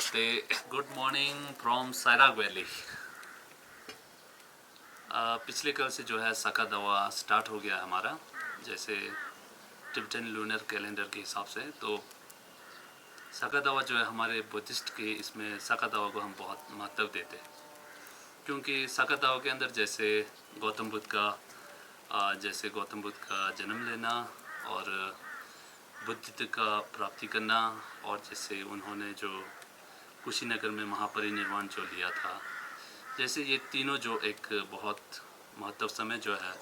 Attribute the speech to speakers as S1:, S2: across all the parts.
S1: नमस्ते, good morning from सायराग valley. पिछले कल से जो है साका दावा स्टार्ट हो गया हमारा, जैसे टिबेटन लूनर कैलेंडर के हिसाब से। तो साका दावा जो है हमारे बुद्धिस्ट के इसमें साका दावा को हम बहुत महत्व देते हैं, क्योंकि साका दावा के अंदर जैसे गौतम बुद्ध का जन्म लेना और बुद्धित्व का प्राप्ति करना, और जैसे उन्होंने जो कुशीनगर में महापरिनिर्वाण जो लिया था, जैसे ये तीनों जो एक बहुत महत्व समय जो है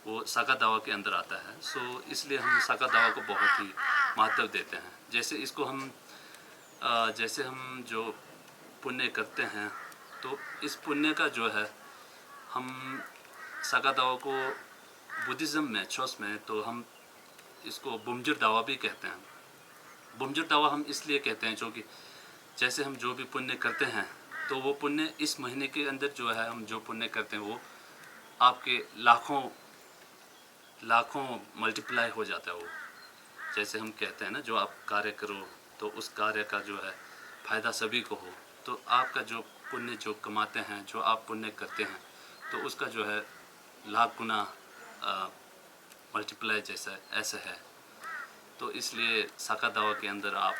S1: वो साका दावा के अंदर आता है। सो इसलिए हम साका दावा को बहुत ही महत्व देते हैं। जैसे इसको हम जैसे हम जो पुण्य करते हैं, तो इस पुण्य का जो है हम साका दावा को बुद्धिज़्म में चोस में तो हम इसको बुमजुर दावा भी कहते हैं। बुमजुर दावा हम इसलिए कहते हैं क्योंकि जैसे हम जो भी पुण्य करते हैं, तो वो पुण्य इस महीने के अंदर जो है हम जो पुण्य करते हैं वो आपके लाखों मल्टीप्लाई हो जाता है। वो जैसे हम कहते हैं ना, जो आप कार्य करो तो उस कार्य का जो है फ़ायदा सभी को हो। तो आपका जो पुण्य जो कमाते हैं, जो आप पुण्य करते हैं, तो उसका जो है लाख गुना मल्टीप्लाई जैसा ऐसा है। तो इसलिए साका दावा के अंदर आप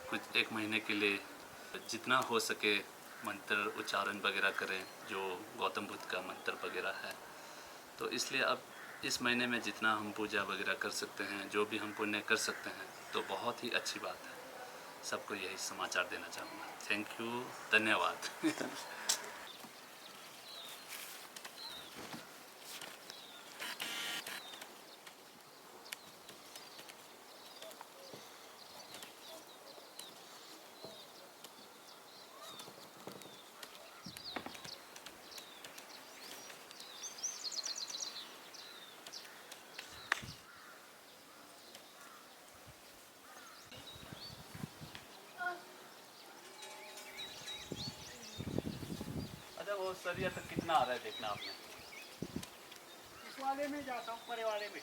S1: कुछ एक महीने के लिए जितना हो सके मंत्र उच्चारण वगैरह करें, जो गौतम बुद्ध का मंत्र वगैरह है। तो इसलिए अब इस महीने में जितना हम पूजा वगैरह कर सकते हैं, जो भी हम पुण्य कर सकते हैं, तो बहुत ही अच्छी बात है। सबको यही समाचार देना चाहूँगा। थैंक यू, धन्यवाद। वो सरिया तक कितना आ रहा है देखना आपने।
S2: इस वाले में जाता हूँ, परे वाले में।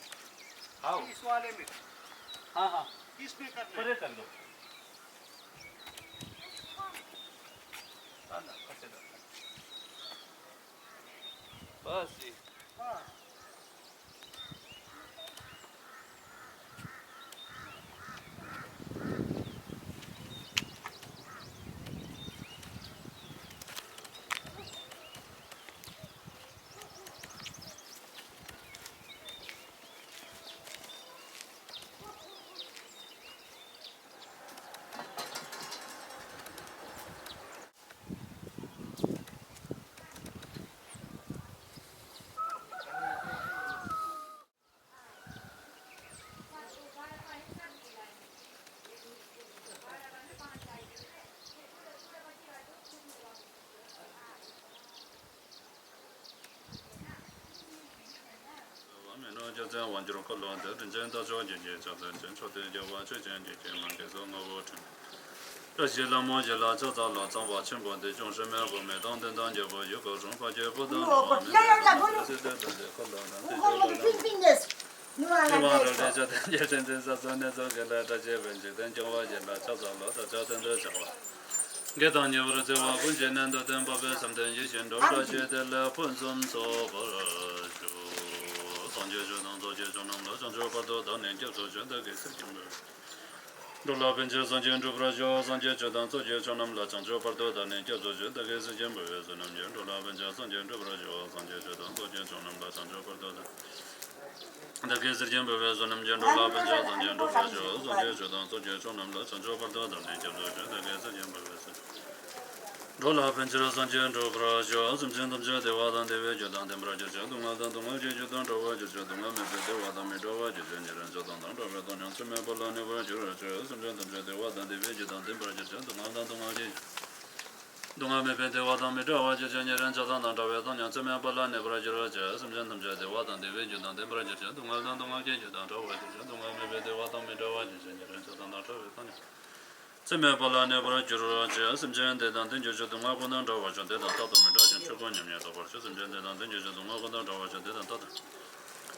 S1: हाँ,
S2: इस वाले में।
S1: हाँ
S2: इसमें करना है।
S1: परे कर लो। बस जी।
S2: हाँ।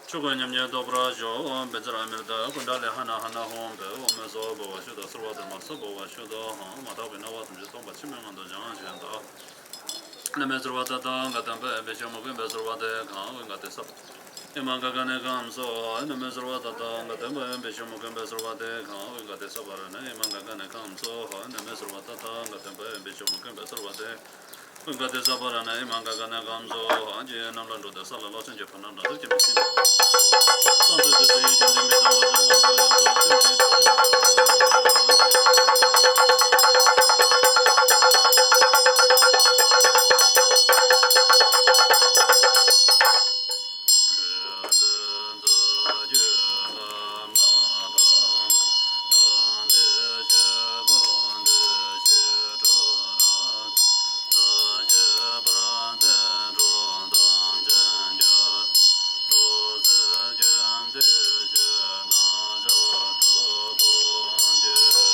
S3: Chukwanyamnya dobra jo bezra amirda kundale hana hana hom be o me zo bo wa shu do sro wa ma so bo wa shu do ha ma da be na wa 동바 치명한도 정하지한다 나메스로와다 당가담베 베쇼모겐 베스로와데 강원가데서 이만가가네 감소 나메스로와다 당가담베 베쇼모겐 베스로와데 강원가데서 바라네 이만가가네 감소 나메스로와다 당가담베 베쇼모겐 베스로와데 은가데서 바라네 이만가가네 감소 안지 남란도데 살라로 천제 판난다 지미신 산도데 이젠데 메자와자 Yeah.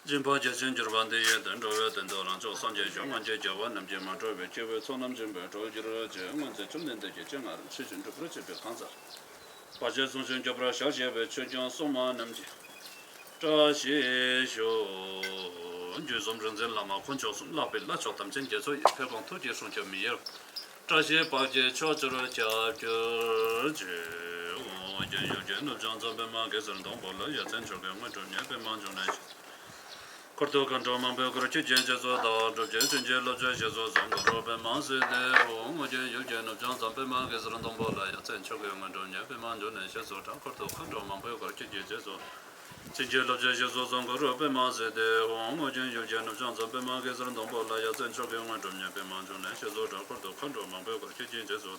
S3: Jimpa Jason Jurvande Yeden, Rovet and Doran, Sanje, Jomanje Javan, and Jima Drove, Jewe, Sonam Jimba, Jura, German, the Children, the Jenga, Chichen to Principal Hansa. Pajasun Jabra Shajeve, Chujan Soma, Namji. Jashi Sho, Jusum Lama, Conchos, Lapi, Lachotam, Jenja, Pepon to Jason Jamir. Jashi Paje, Chojura, Judge, Jen, Johnson, Bemargas, and Dombola, Yacentra, Bemanjonation. Corto canto mambe croce gengezo da gengello gengezo zongo robe manse de o je yugeno janza pe manche srandombola ya cencio che mandonya pe manjo ne shezo ta corto canto mambe croce gengezo gengello gengezo zongo robe manse de o je yugeno janza pe manche srandombola ya cencio che mandonya pe manjo ne shezo ta corto canto mambe croce gengezo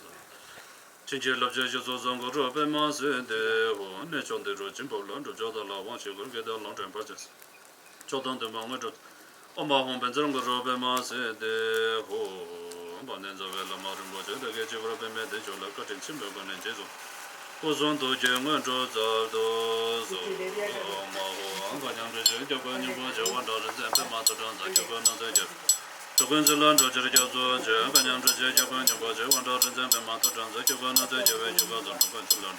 S3: gengello gengezo zongo robe manse de o ne chonde ro jimbola ro joda la wan che che da long term projects Chodan de Mangajo, Oma Home Benzongo Robe Mas de Ho, Banenza Vella Marimbo, the Gage Robe Medejola, Cotton Simba and Jesu. Ozon to Jenga Jozo, Oma, Banyam, Japan, $1 and Master Japan, the Quinzaland, Jajo, Banyam, Japan, $1 and Master Japan, the Javan, Japan, Japan, Japan,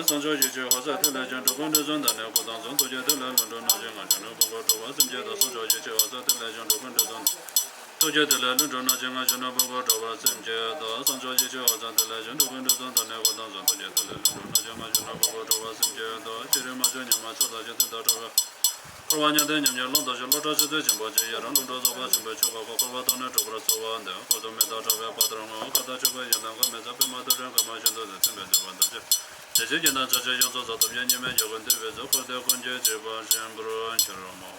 S3: Sanjo, Jose, Legend, the Gondazon, the Nepodon, to get the Lemon, was in Jetta, Sanjo, the Legend of Gondazon. To get the Legend, Jonah, was in Jetta, Sanjo, the Legend of Gondazon, the Nepodon, to get the Legend was in Jetta, Chirimajan, Masoda, Jetta. Rovania de London, Lotus, the Jimboji, around those of us in Bechuka, Kovatona, Tobrasova, and for the Metata Patron, Katachova, and Mezapi Mother, and Commission to the Timber. The Zigan and Jajos of the Yanima, Jovan Davis, for the Conjure, Jambro, and Cheromo.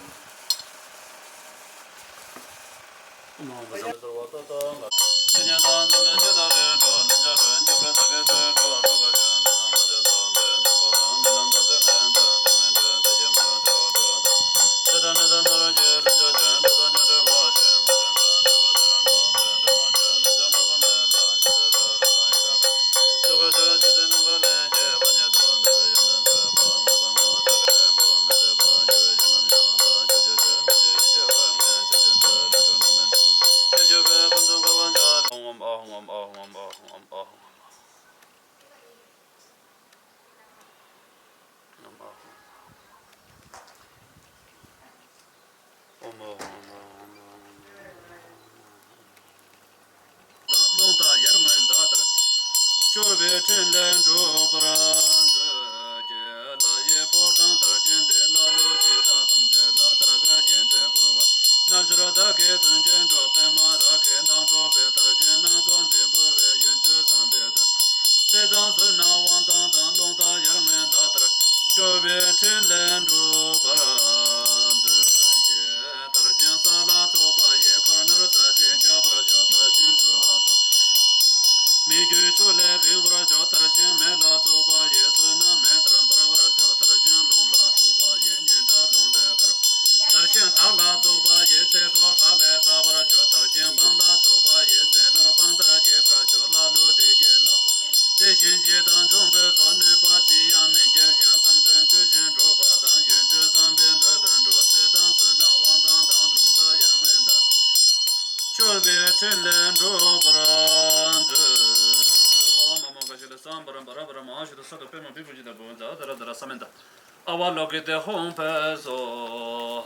S3: The home pass or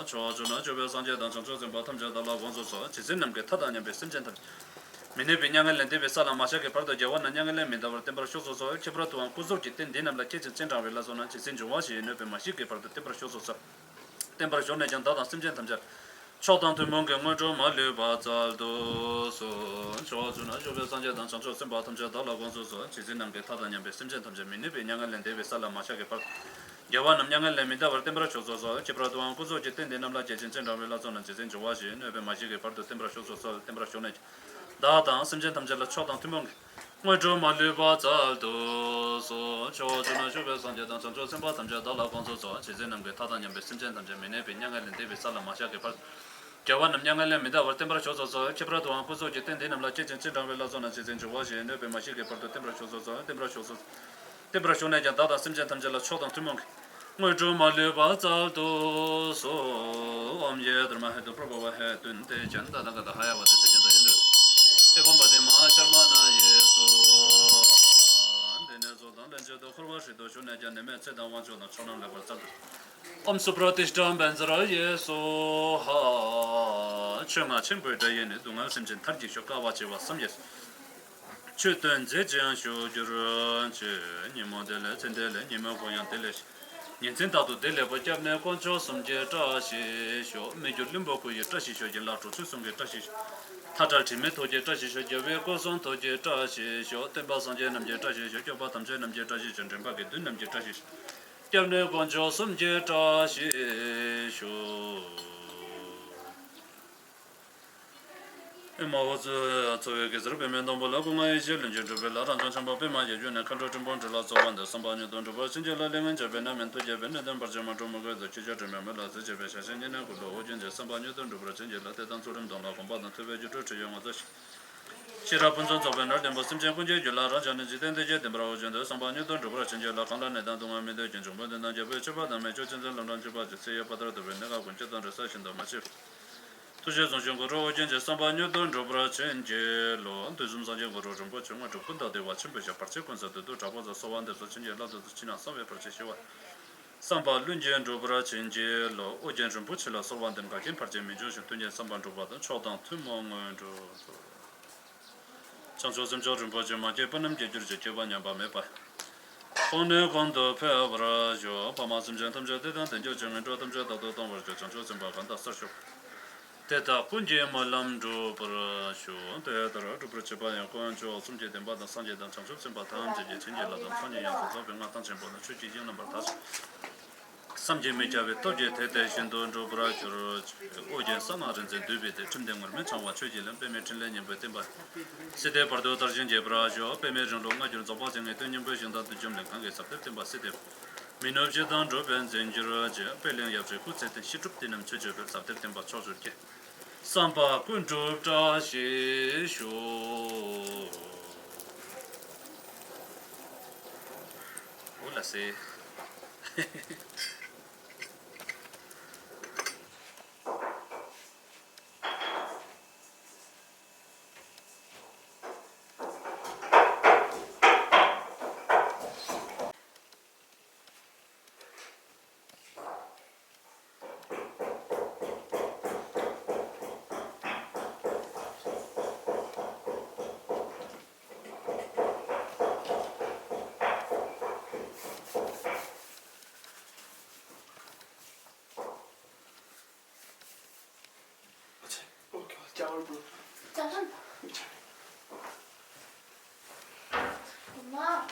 S3: Chojuna, Sanja, and bottom Jadala Gonzo, Chisinam get Tadanya Besimjan. Many Binyan and David Salamashaka, part of Jawan and Young Lemon, our temperature so Chibrato and Kuzuki, Dinam, like Kitchen Center, Velazona, Chisinjuashi, and Mashiki, part of the temperature so temperature and Dada Simjan. Chodan to Monga Mojo, Malu, Bazaldo, so Chojuna, Sanja, and Sancho, and bottom Jadala Gonzo, Chisinam get Tadanya Besimjan, Minibi, Young and David Salamashaka. Yavanam Young Lemida, our temperature so Chibrato and Kuzo, Chitin, like Kitchen Center, Velazona, Chisinjuashi, and Mashiki, part of the temperature so temperature. Data, Simjantam Jella Chodan to Monk. Mojo Maluba Zaldo, so Chojuna, Sanja, and Sancho, and bottom Jadala Gonzo, Chisinam get Tadanya Besimjan, Gemini, Young and David Salamashaka. Jawan nam nyanga le mida war tempera chozo zo chepra to an puzo je tende nam la che chen chen dang la zona che chen wa je ne be ma shi ke par to tempera chozo zo tempera shone ja da sim chen tam je la chodang tu mong ngoi zhu ma le ba za do so om ye der ma he do pro ba he tun te chen da da da ha ya wa te chen da yin de bon ba de ma sharma na ye so ande ne zo dan len je do khurwa shi do shone ja ne me che da wa jo na chonang le ba za Om Supratishthan Benzara Yeso Ha Chunga Chimper Dayene Dunga Simchen Tarji Shokawa Chewa Samyes Chutun Zhejian Shu Juran Che Nimo Dele Tendele Nimo Goyan Delesh Nyenzen Tatu Dele Bajabne Concho Sumje Tashi Sho Major Limbo Kuye Tashi Sho Jela Chu Sunge Tashi Tatal Time Toje Tashi Sho Jave Koson Toje Tashi Sho Temba Sanje Namje Tashi Sho Joba Tamje Namje Tashi Chentemba Ke Dun Namje Tashi Jamne Gonjo Sumje Tashi Sho Maozu Zoe Gezra Bemendon Bola Bunga Jelin Jubela Ranjan Chamba Bema Yuna Kanto Timbon Jala Zovan the Sambanya Donjova Sinjala Lemon Jabena Mento Jabena then Barjama Tomoga the Chicha Memela Zebesha Shanina Ujin the Sambanya Donjova Sinjala Dan Surim Dona Combat to Vegetu Yamazash Shirapunzo Zovener, then Boston Japunja, Jula Rajan, the Jet, the Brojan, the Sambanya Donjova Sinjala Kanda, and Duma Mede Jinjumba, and Jabba, the Major and the London Jabba, the Sea Padra, the Venega, Punchetan Research in the Massif. Tushezon Shungoro, Jenja Sambanya Donjova Chenje, Lo, Tuzum Sanjego Jumbo, Chunga to Punta de Wachimba, Particons of the Dutaba, so on the Sochinja, the China, Save Procession. Samba Lunjan Jobra Chenje, Lo, Ojen Jumbuchilla, so one them Gakin Parjami Junction, Tunya Samban Jova, Chodan, Tumong, and Chanchosum Jordan Bojama, Japanam Jujur Javanya Bamepa. Hone Gondo Pevra, Jo, Pamasum Jantam Jadan, and Jojam and Jotam Jadam was Chanchosum Baganda Sasho. Teta Punje Malam Jo Parasho, Tetra to Prechapaya Conjo, some jet and Bada Sanjay and Chanchosum Batam, Chinjala, Fanya, Sophia, Attention, Chuchi, number task. Some Jimmy Javet, Tojet, Tetation, Don Jobra, Ojen, Sanarans and Dubit, Chimdem, Mechawa, Chuji, and Pemetrilian, Betimba. Sede Pardo Tarjan Jebrajo, Pemejan Longa, Jobazing, a Tunian version that the Jumla Kangas of September City. Minoja Don Jobens and Jiraja, Pelian Yakuts, and she took in them to September Chosuke. Samba Kunjo Tashi Sho. Let's see.
S4: 짜잔. 엄마.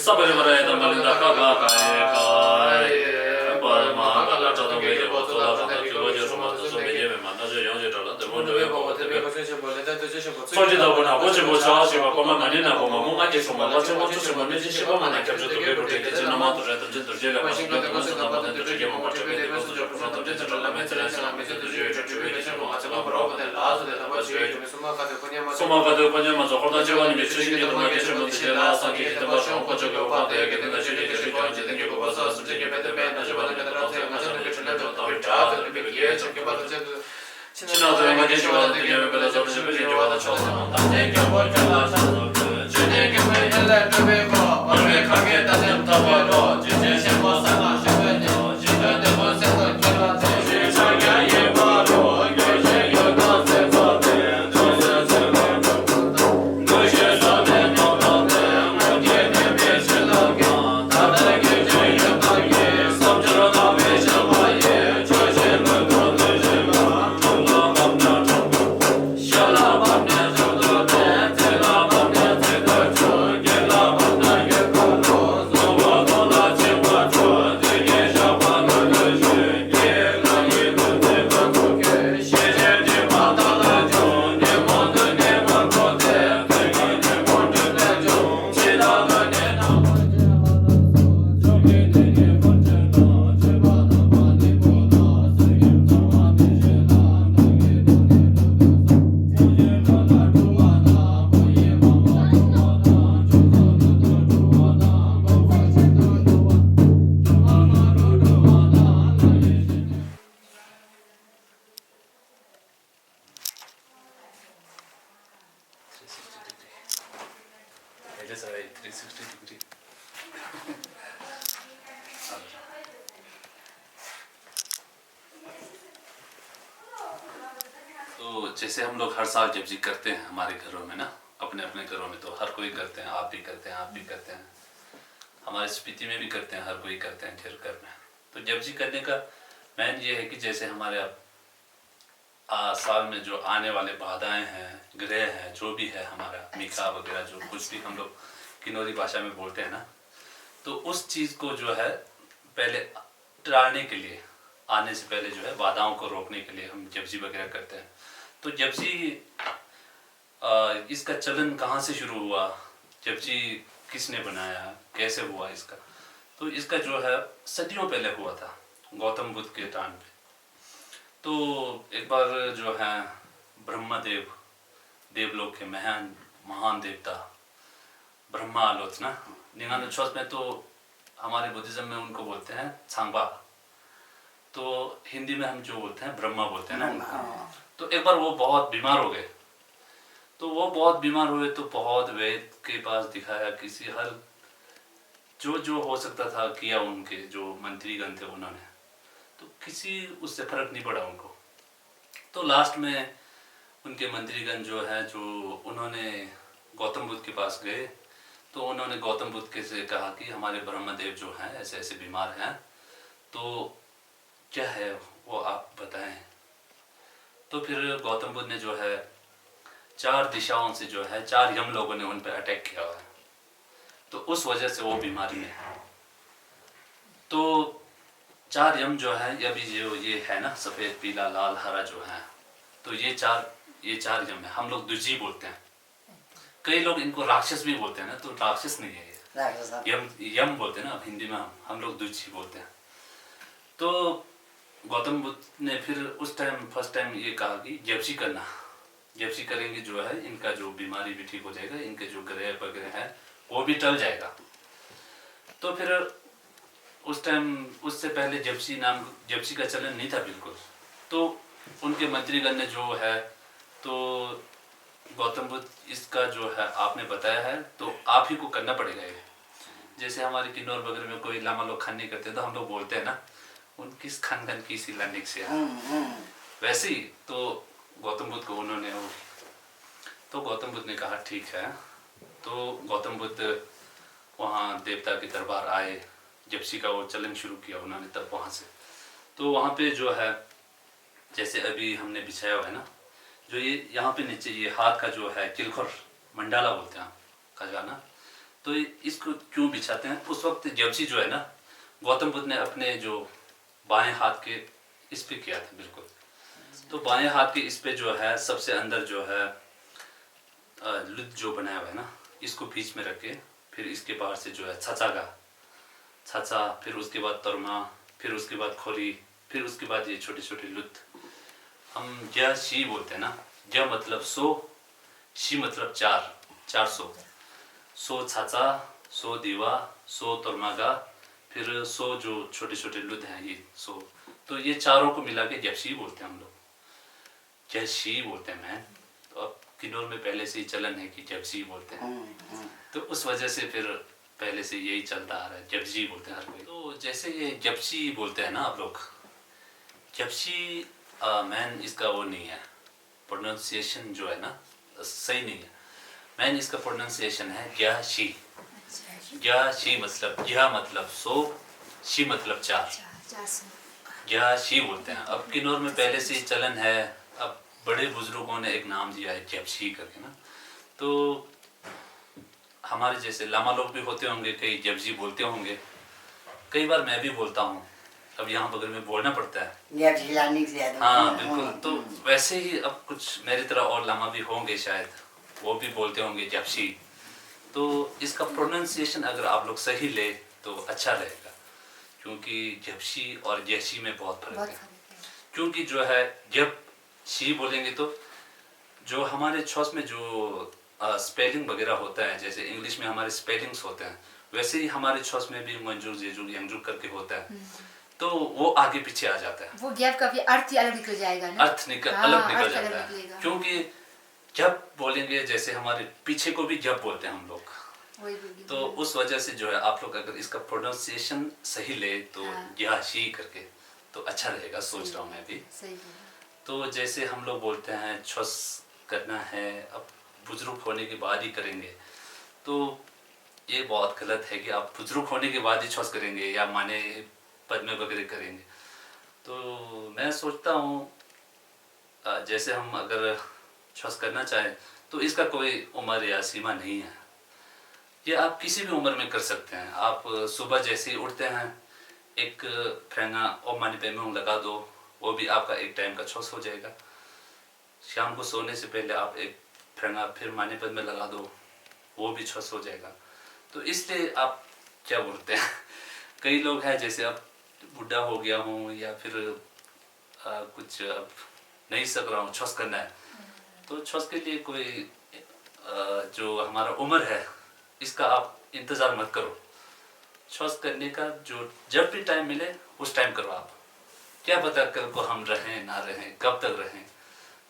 S4: Sabari Marai, the Malinda Kaka,
S3: 소지 더구나 고지 뭐 저하시고 보면 많이 나고 뭐 뭔가 계속 뭐 같이 뭐 주시 뭐 내지 시범만 나게 좀 되게 그렇게 되지 너무 또 저도 제가 무슨 거 무슨 거 하는 데 저게 뭐 저게 되고 저 그런 데 저 라면 저랑 메시지 저 주에 좀 같이 뭐 그러고 될 라서 되다 봐 주에 소마가도 그냥 저 거다 제가 님 주신 게 너무 계속 뭐 제가 상기 되다 봐 저거 저거 오빠 되게 되는 저게 저게 이제 되게 거 봐서 솔직히 배드맨 나 저번에 내가 생각하는 게 전에도 또 있다 근데 이게 저게 봐도 지나도 많이 좋아하는 게 별로 좀 좋아하는 처음 단계 경험을 가져서 주님 경험을 내려주고 완벽하게 다짐 더불어 주제 셈고 상하 싶으니 지전의 본색을 결합해 자기의 바로 교제 요건 세포된 도스 세포된 도시에서 내놓는 원기의 대비실로가 다른 교제 요건에 섬주로 나의 정화에 조심을 거두지마 तो जैसे हम लोग हर साल जब जी करते हैं हमारे घरों में ना अपने अपने घरों में तो हर कोई करते हैं आप भी करते हैं आप भी करते हैं हमारे स्पीति में भी करते हैं हर कोई करते हैं ढेर घर में तो जब जी करने का मेन ये है कि जैसे हमारे साल में जो आने वाले बाधाएं हैं ग्रह हैं जो भी है हमारा मीखा वगैरह जो कुछ भी हम लोग किन्नौरी भाषा में बोलते हैं ना तो उस चीज़ को जो है पहले टालने के लिए आने से पहले जो है बाधाओं को रोकने के लिए हम जपजी वगैरह करते हैं तो जपजी इसका चलन कहाँ से शुरू हुआ जपजी किसने बनाया कैसे हुआ इसका तो इसका जो है सदियों पहले हुआ था गौतम बुद्ध के टाइम पे तो एक बार जो है ब्रह्मदेव देवलोक के महान देवता ब्रह्मा आलोचना निगान छोस में तो हमारे बुद्धिज्म में उनको बोलते हैं सांबा तो हिंदी में हम जो बोलते हैं ब्रह्मा बोलते हैं ना तो एक बार वो बहुत बीमार हो गए तो वो बहुत बीमार हुए तो बहुत वैद के पास दिखाया किसी हर जो हो सकता था किया उनके जो मंत्रीगण थे उन्होंने तो किसी उससे फर्क नहीं पड़ा उनको तो लास्ट में उनके मंत्रीगण जो है जो उन्होंने गौतम बुद्ध के पास गए तो उन्होंने गौतम बुद्ध के से कहा कि हमारे ब्रह्मदेव जो हैं ऐसे ऐसे बीमार हैं तो क्या है वो आप बताएं तो फिर गौतम बुद्ध ने जो है 4 दिशाओं से जो है 4 यम लोगों ने उन पर अटैक किया हुआ है तो उस वजह से वो बीमारी में है तो 4 यम जो है अभी जो ये है ना सफ़ेद पीला लाल हरा जो है तो ये चार यम है हम लोग दुजी बोलते हैं कई लोग इनको राक्षस भी बोलते हैं ना तो राक्षस नहीं है ये यम बोलते हैं ना हिंदी में हम लोग दुजी बोलते हैं तो गौतम बुद्ध ने फिर उस टाइम फर्स्ट टाइम ये कहा कि जपसी करना जपसी करेंगे जो है इनका जो बीमारी भी ठीक हो जाएगा इनके जो ग्रह वगैरह है वो भी टल जाएगा तो फिर उस टाइम उससे पहले जपसी का चलन नहीं था बिल्कुल तो उनके मंत्रीगण ने जो है तो गौतम बुद्ध इसका जो है आपने बताया है तो आप ही को करना पड़ेगा ये जैसे हमारे किन्नौर वगैरह में कोई लामा लोग खान नहीं करते तो हम लोग बोलते हैं ना उनकी खानदान की सी लानिक से वैसे ही तो गौतम बुद्ध को उन्होंने तो गौतम बुद्ध ने कहा ठीक है तो गौतम बुद्ध वहाँ देवता के दरबार आए जपसी का वो चलन शुरू किया उन्होंने तब वहाँ से तो वहाँ पे जो है जैसे अभी हमने बिछाया हुआ है ना जो ये यहाँ पे नीचे ये हाथ का जो है किलखुर मंडाला बोलते हैं खजाना तो इसको क्यों बिछाते हैं उस वक्त जपसी जो है ना गौतम बुद्ध ने अपने जो बाएं हाथ के इस पे किया था बिल्कुल
S1: तो बाएं हाथ के इस पे जो है सबसे अंदर जो है लुत जो बनाया हुआ है ना, इसको बीच में रख के फिर इसके बाहर से जो है छाचा का छाचा, फिर उसके बाद तरमा, फिर उसके बाद खोरी, फिर उसके बाद ये छोटे छोटे लुत। हम ज्या शी बोलते हैं ना, ज्या मतलब 100, शी मतलब 400। 100 छाचा, 100 दीवा, 100 तरमा, फिर 100 जो छोटे छोटे लुत हैं ये 100। तो ये चारों को मिला के जपशी बोलते हैं हम लोग, जपशी बोलते हैं। मैं तो अब किन्नौर में पहले से ही चलन है कि जपशी बोलते हैं, तो उस वजह से फिर पहले से यही चलता आ रहा है, जपशी बोलते हैं हर कोई। तो जैसे ये जपशी बोलते हैं ना आप लोग, जपशी मैन इसका वो नहीं है, प्रोनाउंसिएशन जो है ना सही नहीं है। मैन इसका प्रोनाउंसिएशन है ज्या शी। ज्या शी मतलब ज्या मतलब 100, शी मतलब 4, ज्या शी बोलते हैं। अब किन्नौर में पहले से ही चलन है, अब बड़े बुजुर्गों ने एक नाम दिया है जपशी करके ना, तो हमारे जैसे लामा लोग भी होते होंगे, कई जपजी बोलते होंगे, कई बार मैं भी बोलता हूँ, अब यहाँ बगल में बोलना पड़ता है। हाँ बिल्कुल। तो वैसे ही अब कुछ मेरी तरह और लामा भी होंगे शायद, वो भी बोलते होंगे जपशी। तो इसका प्रोनाउंसिएशन अगर आप लोग सही ले तो अच्छा रहेगा, क्योंकि जपशी और जैशी में बहुत फर्क है। क्योंकि जो है जब शी बोलेंगे तो जो हमारे छौस में जो स्पेलिंग वगैरह होता है, जैसे इंग्लिश में हमारे स्पेलिंग्स होते हैं, वैसे ही हमारे छौस में भी मंजूर जेजूर यंजूर करके होता है, तो वो आगे पीछे आ जाता है,
S4: वो गैप का भी अर्थ ही अलग निकल जाएगा ना,
S1: अर्थ अलग निकल जाता है। क्योंकि जब बोलेंगे जैसे हमारे पीछे को भी जब बोलते हैं हम लोग, तो उस वजह से जो है आप लोग अगर इसका प्रोनाउंसिएशन सही ले तो या शी करके तो अच्छा रहेगा, सोच रहा हूँ मैं भी। तो जैसे हम लोग बोलते हैं छुस करना है, अब बुजुर्ग होने के बाद ही करेंगे, तो ये बहुत गलत है कि आप बुजुर्ग होने के बाद ही छुस करेंगे या माने पद में वगैरह करेंगे। तो मैं सोचता हूँ जैसे हम अगर छुस करना चाहें तो इसका कोई उम्र या सीमा नहीं है, ये आप किसी भी उम्र में कर सकते हैं। आप सुबह जैसे ही उठते हैं एक फ्रेंगा और मानी पे में लगा दो, वो भी आपका एक टाइम का छुस हो जाएगा। शाम को सोने से पहले आप एक फ्रेंगा फिर मानी पद में लगा दो, वो भी छुस हो जाएगा। तो इसलिए आप क्या बोलते हैं कई लोग हैं जैसे अब बुढ़ा हो गया हूँ या फिर कुछ अब नहीं सक रहा हूँ, छुस करना है, तो छुस के लिए कोई जो हमारा उम्र है इसका आप इंतज़ार मत करो। छुस करने का जो जब भी टाइम मिले उस टाइम करो। आप क्या पता कल को हम रहें ना रहें, कब तक रहें,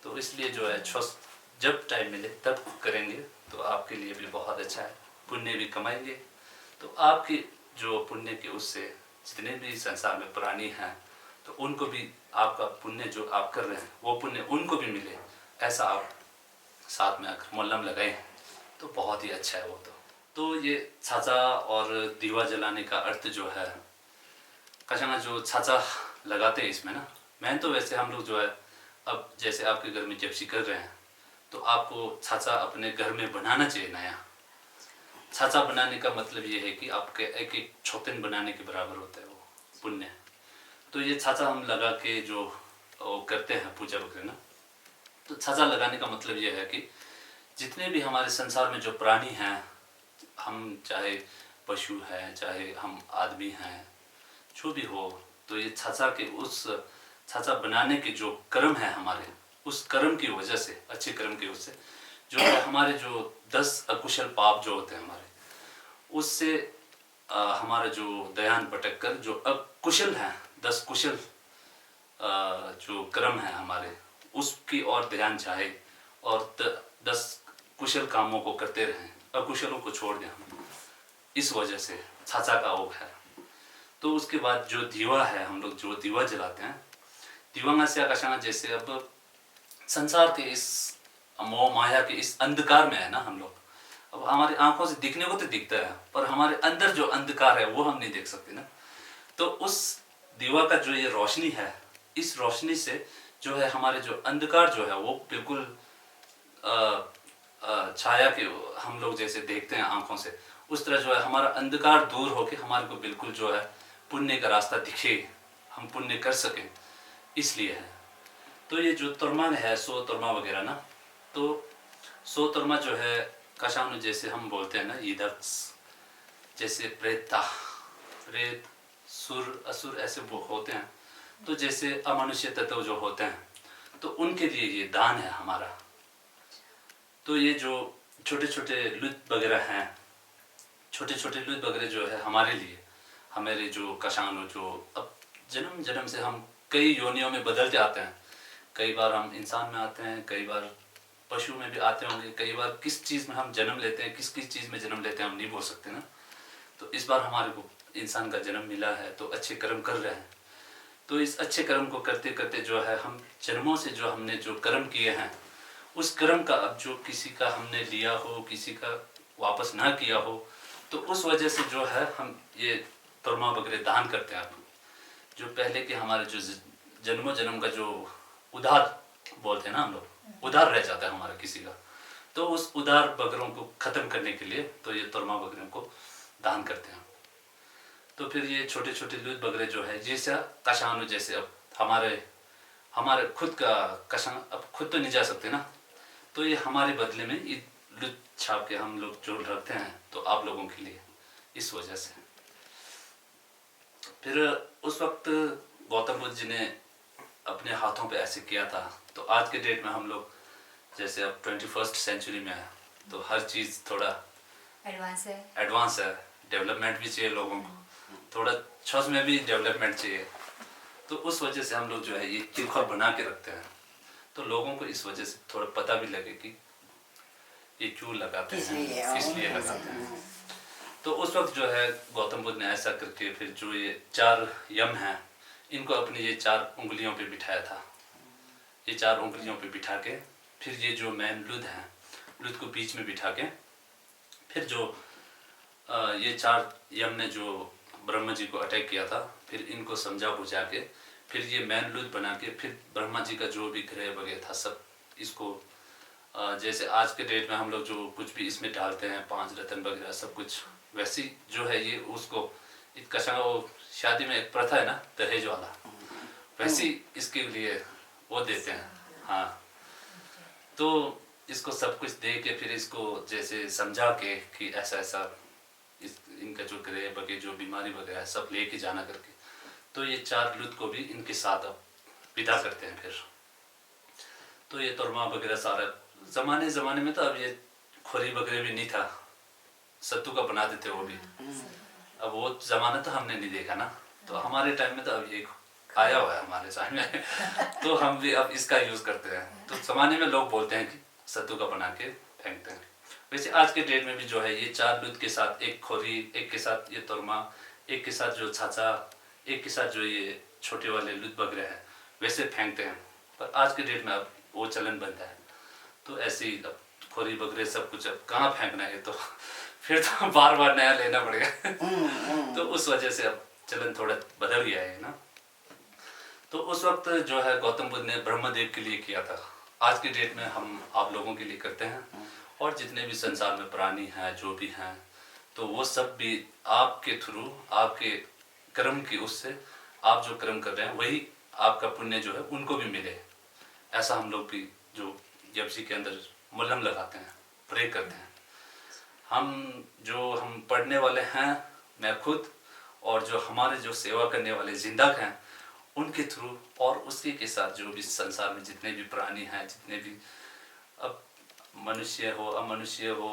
S1: तो इसलिए जो है छुस जब टाइम मिले तब करेंगे तो आपके लिए भी बहुत अच्छा है, पुण्य भी कमाएंगे। तो आपकी जो पुण्य के उससे जितने भी संसार में प्राणी हैं तो उनको भी आपका पुण्य जो आप कर रहे हैं वो पुण्य उनको भी मिले, ऐसा आप साथ में अगर मोलम लगाए तो बहुत ही अच्छा है वो। तो ये छाचा और दीवा जलाने का अर्थ जो है कशाना जो छाचा लगाते हैं इसमें ना, मैं तो वैसे हम लोग जो है अब जैसे आपके घर में जपसी कर रहे हैं तो आपको छाचा अपने घर में बनाना चाहिए नया। छाचा बनाने का मतलब ये है कि आपके एक एक छोतन बनाने के बराबर होता है वो पुण्य। तो ये छाचा हम लगा के जो वो करते हैं पूजा वगैरह ना, तो छाचा लगाने का मतलब ये है कि जितने भी हमारे संसार में जो प्राणी हैं, हम चाहे पशु हैं चाहे हम आदमी हैं, जो भी हो, तो ये छाचा के उस छाचा बनाने के जो कर्म है हमारे, उस कर्म की वजह से, अच्छे कर्म की वजह से जो है हमारे जो 10 अकुशल पाप जो होते हैं हमारे, उससे हमारा जो दयान भटक कर जो अकुशल हैं 10 कुशल जो कर्म है हमारे उसकी ओर ध्यान जाए और 10 कुशल कामों को करते रहें, अकुशलों को छोड़ दें हम। इस वजह से छाचा का वो है। तो उसके बाद जो दीवा है, हम लोग जो दीवा जलाते हैं, दीवा से आकाशाना जैसे अब संसार के इस मोह माया के इस अंधकार में है ना हम लोग, अब हमारी आंखों से दिखने को तो दिखता है पर हमारे अंदर जो अंधकार है वो हम नहीं देख सकते ना। तो उस दीवा का जो ये रोशनी है, इस रोशनी से जो है हमारे जो अंधकार जो है वो बिल्कुल छाया के हम लोग जैसे देखते हैं आंखों से, उस तरह जो है हमारा अंधकार दूर होके हमारे को बिल्कुल जो है पुण्य का रास्ता दिखे, हम पुण्य कर सकें, इसलिए है। तो ये जो तुरमा है सो तुरमा वगैरह ना, तो सो तुरमा जो है कशानु जैसे हम बोलते हैं ना इधर, जैसे प्रेता प्रेत सुर असुर ऐसे वो होते हैं, तो जैसे अमनुष्य तत्व जो होते हैं तो उनके लिए ये दान है हमारा। तो ये जो छोटे छोटे लुत वगैरह हैं, छोटे छोटे लुत वगैरह जो है हमारे लिए, हमारे जो कशानु जो अब जन्म जन्म से हम कई योनियों में बदलते आते हैं, कई बार हम इंसान में आते हैं, कई बार पशु में भी आते होंगे, कई बार किस चीज़ में हम जन्म लेते हैं, किस किस चीज़ में जन्म लेते हैं हम नहीं बोल सकते ना। तो इस बार हमारे को इंसान का जन्म मिला है तो अच्छे कर्म कर रहे हैं, तो इस अच्छे कर्म को करते करते जो है हम जन्मों से जो हमने जो कर्म किए हैं उस कर्म का अब जो किसी का हमने लिया हो, किसी का वापस ना किया हो, तो उस वजह से जो है हम ये तुरमा वगैरह दान करते हैं। आप जो पहले के हमारे जो जन्मों जन्म का जो उधार बोलते हैं ना हम लोग, उधार रह जाता है हमारा किसी का, तो उस उधार बकरों को ख़त्म करने के लिए तो ये तुरमा बकरों को दान करते हैं। तो फिर ये छोटे छोटे लूत बकरे जो है जैसे कशानु, जैसे अब हमारे खुद का कशान अब खुद तो नहीं जा सकते ना, तो ये हमारे बदले में ये लूत छाप के हम लोग जो रखते हैं तो आप लोगों के लिए, इस वजह से। फिर उस वक्त गौतम बुद्ध जी ने अपने हाथों पे ऐसे किया था, तो आज के डेट में हम लोग जैसे अब 21st सेंचुरी में है तो हर चीज़ थोड़ा एडवांस है, डेवलपमेंट भी चाहिए लोगों को, थोड़ा छस में भी डेवलपमेंट चाहिए, तो उस वजह से हम लोग जो है ये तिरखोर बना के रखते हैं, तो लोगों को इस वजह से थोड़ा पता भी लगे कि ये क्यों लगाते हैं, किस लिए लगाते हैं। तो उस वक्त जो है गौतम बुद्ध ने ऐसा करके फिर जो ये 4 यम हैं इनको अपनी ये 4 उंगलियों पे बिठाया था, ये 4 उंगलियों पे बिठा के फिर ये जो मैन लुद हैं, लुद को बीच में बिठा के फिर जो ये 4 यम ने जो ब्रह्मा जी को अटैक किया था, फिर इनको समझा बुझा के फिर ये मैन लुद बना के फिर ब्रह्मा जी का जो भी ग्रह वगैरह था सब इसको जैसे आज के डेट में हम लोग जो कुछ भी इसमें डालते हैं 5 रत्न वगैरह सब कुछ, वैसी जो है ये उसको कशा वो शादी में एक प्रथा है ना दहेज वाला, वैसी इसके लिए वो देते हैं। हाँ, तो इसको सब कुछ दे के फिर इसको जैसे समझा के कि ऐसा ऐसा इनका जो ग्रह वगैरह जो बीमारी वगैरह है सब लेके जाना करके, तो ये 4 लुत को भी इनके साथ अब विदा करते हैं। फिर तो ये तुरमा वगैरह सारा ज़माने में तो अब ये खोरी वगैरह भी नहीं था, सत्तू का बना देते वो भी, अब वो ज़माना तो हमने नहीं देखा ना, तो हमारे टाइम में तो अब ये आया हुआ है हमारे सामने तो हम भी अब इसका यूज़ करते हैं। तो ज़माने में लोग बोलते हैं कि सत्तू का बना के फेंकते हैं। वैसे आज के डेट में भी जो है ये 4 लुत के साथ एक खोरी, एक के साथ ये तुरमा, एक के साथ जो छाछा, एक के साथ जो ये छोटे वाले लुत वगैरह है वैसे फेंकते हैं, पर आज के डेट में अब वो चलन बनता है। तो ऐसे ही अब खोरी वगैरह सब कुछ अब कहाँ फेंकना है, तो फिर तो बार बार नया लेना पड़ेगा तो उस वजह से अब चलन थोड़ा बदल गया है ना। तो उस वक्त जो है गौतम बुद्ध ने ब्रह्मदेव के लिए किया था, आज की डेट में हम आप लोगों के लिए करते हैं, और जितने भी संसार में प्राणी हैं जो भी हैं तो वो सब भी आपके थ्रू, आपके कर्म की उससे आप जो कर्म कर रहे हैं वही आपका पुण्य जो है उनको भी मिले, ऐसा हम लोग भी जो जपसी के अंदर मलहम लगाते हैं, प्रे करते हैं। हम पढ़ने वाले हैं, मैं खुद और जो हमारे जो सेवा करने वाले जिंदक हैं उनके थ्रू, और उसी के साथ जो भी संसार में जितने भी प्राणी हैं, जितने भी अब मनुष्य हो अमनुष्य हो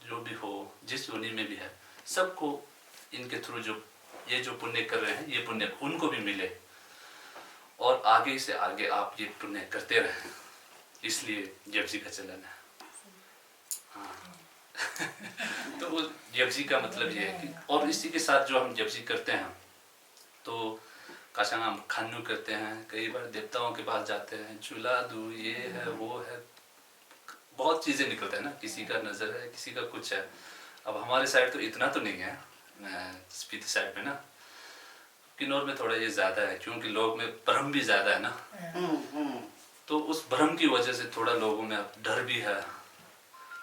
S1: जो भी हो जिस योनि में भी है, सबको इनके थ्रू जो ये जो पुण्य कर रहे हैं ये पुण्य उनको भी मिले, और आगे से आगे आप ये पुण्य करते रहें, इसलिए जपजी का चलन है। हाँ तो वो जपजी का मतलब ये है कि, और इसी के साथ जो हम जपजी करते हैं तो काशा हम खानू करते हैं, कई बार देवताओं के पास जाते हैं, चूल्हा दू ये है वो है, बहुत चीज़ें निकलते हैं ना, किसी का नज़र है किसी का कुछ है। अब हमारे साइड तो इतना तो नहीं है, स्पीति साइड में ना, किन्नौर में थोड़ा ये ज़्यादा है क्योंकि लोग में भ्रम भी ज़्यादा है ना, तो उस भ्रम की वजह से थोड़ा लोगों में डर भी है,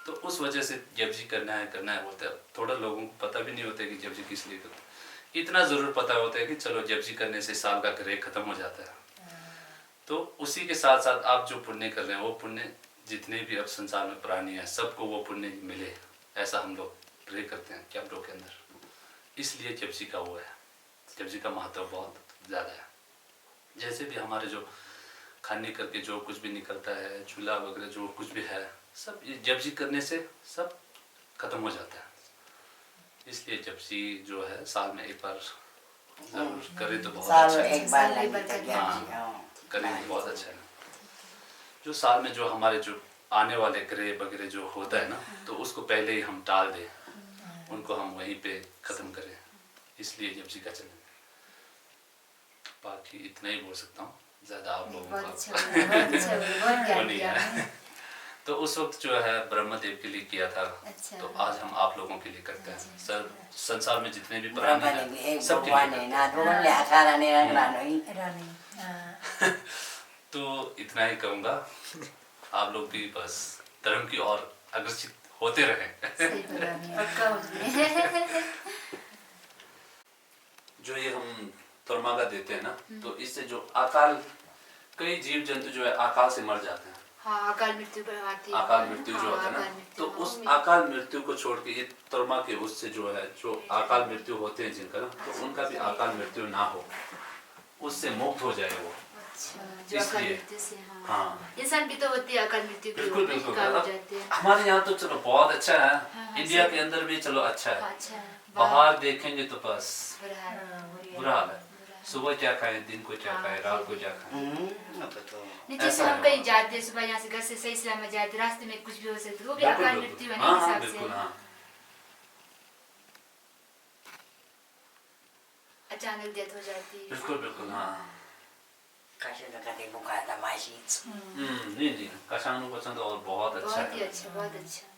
S1: तो उस वजह से जपजी करना है बोलते हैं। थोड़ा लोगों को पता भी नहीं होता है कि जपजी किस लिए करते, इतना ज़रूर पता होता है कि चलो जपजी करने से साल का ग्रह ख़त्म हो जाता है, तो उसी के साथ साथ आप जो पुण्य कर रहे हैं वो पुण्य जितने भी अब संसार में प्राणी हैं सबको वो पुण्य मिले, ऐसा हम लोग प्रे करते हैं कैंपरों के अंदर। इसलिए जपजी का वो है, जपजी का महत्व बहुत ज़्यादा है। जैसे भी हमारे जो खाने करके जो कुछ भी निकलता है, चूल्हा वगैरह जो कुछ भी है, सब ये जपजी करने से सब खत्म हो जाता है। इसलिए जपजी जो है साल में एक बार जरूर करे तो बहुत
S5: साल
S1: अच्छा
S5: में
S1: है।
S5: एक बार
S4: साल में
S5: लगता
S4: एक बार
S5: है
S1: हाँ।
S5: हाँ।
S1: करें तो बहुत अच्छा है। जो साल में जो हमारे जो आने वाले ग्रह वगैरह जो होता है ना, तो उसको पहले ही हम टाल दें, उनको हम वहीं पे ख़त्म करें, इसलिए जपजी का चलन। बाकी इतना ही बोल सकता हूँ, ज़्यादा आप लोगों
S4: बहुत
S1: का
S4: अच्छा हुआ, बहुत अच्छा हुआ, बहुत
S1: वो
S4: ज्ञान
S1: नहीं
S4: दिया
S1: है।
S4: आपने।
S1: तो उस वक्त जो है ब्रह्मदेव के लिए किया था,
S4: अच्छा।
S1: तो आज हम आप लोगों के लिए करते हैं। सर संसार में जितने भी
S5: ब्रह्मा
S1: प्राणी
S5: ने भी
S1: हैं
S5: एक
S1: सबके
S5: भगवान
S1: लिए
S5: है
S1: करते
S5: ना,
S1: हैं।
S5: दोनों ले आचारा ने रंगरानो ही।
S4: रानी, हाँ।
S1: तो इतना ही कहूँगा, आप लोग भी बस धर्म की ओर अग्रसित होते रहें।
S4: सही बोला आपने, पक्का हो गया।
S1: जो ये हम तोरमागा देते हैं ना, तो इससे जो अकाल, कई जीव जंतु जो है अकाल से मर जाते हैं।
S4: हाँ, अकाल मृत्यु पर आती है।
S1: अकाल मृत्यु जो
S4: हाँ,
S1: होता है
S4: अकाल
S1: ना,
S4: मृत्यु,
S1: तो
S4: हाँ,
S1: उस
S4: वो
S1: अकाल मृत्यु को छोड़ के ये तोरमा के उससे जो है जो अकाल मृत्यु होते हैं जिनका ना, तो उनका भी अकाल मृत्यु ना हो, उससे मुक्त हो जाए वो।
S4: अच्छा, जो अकाल
S1: इसलिए।
S4: मृत्यु से, हाँ।
S1: हाँ।
S4: इंसान भी तो होती है अकाल मृत्यु की,
S1: बिल्कुल बिल्कुल।
S4: शिकार हो जाते हैं।
S1: हमारे यहाँ तो चलो बहुत अच्छा है,
S4: हाँ,
S1: इंडिया
S4: सही।
S1: के अंदर भी चलो अच्छा
S4: हाँ,
S1: है,
S4: अच्छा है।
S1: बाहर देखेंगे तो बस
S4: बुरा हाल।
S1: बुरा हाल है। सुबह क्या खाएं, दिन को क्या खाएं, रात को क्या खाएं।
S5: अब तो
S4: नहीं, जैसे
S1: ऐसा
S4: हम
S1: है
S4: कहीं
S1: वहाँ।
S4: जाते हैं, सुबह यहाँ से घर से सही सलामत जाते, रास्ते में कुछ भी हो सकता है, वो भी
S1: बिल्कुल,
S4: अकाल
S1: बिल्कुल।
S4: मृत्यु है ना,
S1: हाँ,
S4: इस
S1: हाँ,
S4: हिसाब
S1: बिल्कुल,
S4: से।
S1: हाँ।
S4: अचानक डेथ हो जाती है।
S1: बिल्कुल बिल्कुल, हाँ।
S5: कैसे तो कहते बुखार था मासी।
S1: नहीं नहीं, कशानु वचन तो और बहुत अच्छा
S4: बहुत ही
S1: है।
S4: अच्छा, बहुत अच्छा।